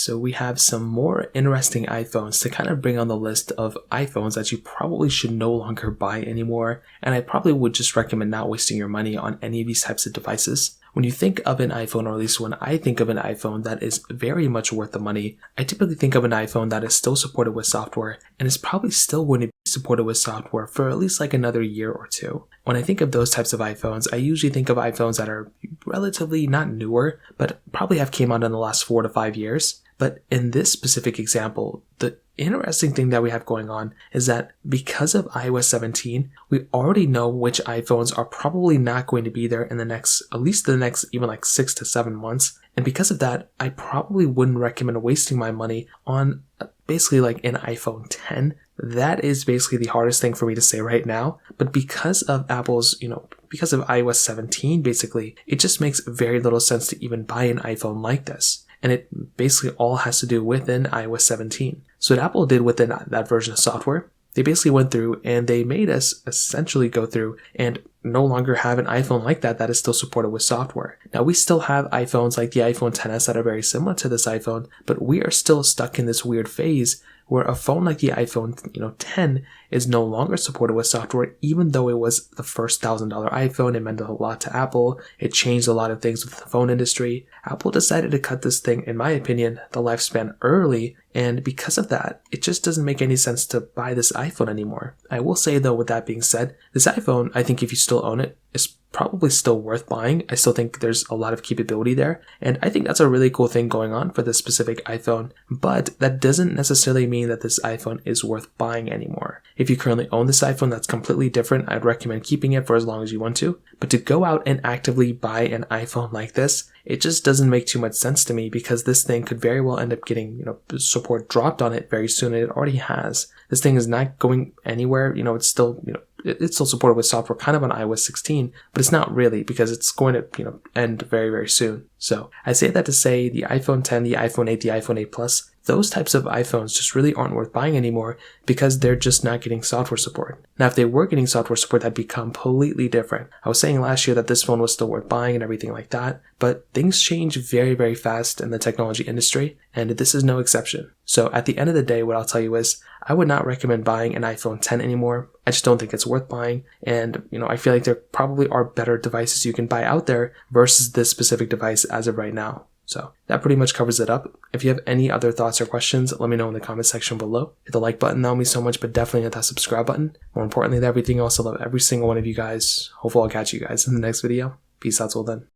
So we have some more interesting iPhones to kind of bring on the list of iPhones that you probably should no longer buy anymore, and I probably would just recommend not wasting your money on any of these types of devices. When you think of an iPhone, or at least when I think of an iPhone that is very much worth the money, I typically think of an iPhone that is still supported with software and is probably still going to be supported with software for at least like another year or two. When I think of those types of iPhones, I usually think of iPhones that are relatively not newer, but probably have came out in the last 4 to 5 years. But in this specific example, the interesting thing that we have going on is that because of iOS 17, we already know which iPhones are probably not going to be there in the next, at least the next even like 6 to 7 months. And because of that, I probably wouldn't recommend wasting my money on basically like an iPhone 10. That is basically the hardest thing for me to say right now. But because of Apple's, because of iOS 17, basically, it just makes very little sense to even buy an iPhone like this. And it basically all has to do within iOS 17. So what Apple did within that version of software, they basically went through and they made us essentially go through and no longer have an iPhone like that is still supported with software. Now we still have iPhones like the iPhone XS that are very similar to this iPhone, but we are still stuck in this weird phase where a phone like the iPhone 10 is no longer supported with software, even though it was the first $1,000 iPhone. It meant a lot to Apple. It changed a lot of things with the phone industry. Apple decided to cut this thing, in my opinion, the lifespan early, and because of that, it just doesn't make any sense to buy this iPhone anymore. I will say though, with that being said, this iPhone, I think if you still own it, is probably still worth buying. I still think there's a lot of capability there, and I think that's a really cool thing going on for this specific iPhone, but that doesn't necessarily mean that this iPhone is worth buying anymore. If you currently own this iPhone, that's completely different. I'd recommend keeping it for as long as you want to, but to go out and actively buy an iPhone like this, it just doesn't make too much sense to me, because this thing could very well end up getting, support dropped on it very soon, and it already has. This thing is not going anywhere. It's still, it's still supported with software kind of on iOS 16, but it's not really, because it's going to, end very, very soon. So I say that to say the iPhone 10, the iPhone 8, the iPhone 8 Plus, those types of iPhones just really aren't worth buying anymore because they're just not getting software support. Now, if they were getting software support, that'd be completely different. I was saying last year that this phone was still worth buying and everything like that, but things change very, very fast in the technology industry, and this is no exception. So at the end of the day, what I'll tell you is I would not recommend buying an iPhone 10 anymore. I just don't think it's worth buying. And, I feel like there probably are better devices you can buy out there versus this specific device as of right now. So that pretty much covers it up. If you have any other thoughts or questions, let me know in the comment section below. Hit the like button, that would mean so much, but definitely hit that subscribe button. More importantly than everything else, I love every single one of you guys. Hopefully I'll catch you guys in the next video. Peace out till then.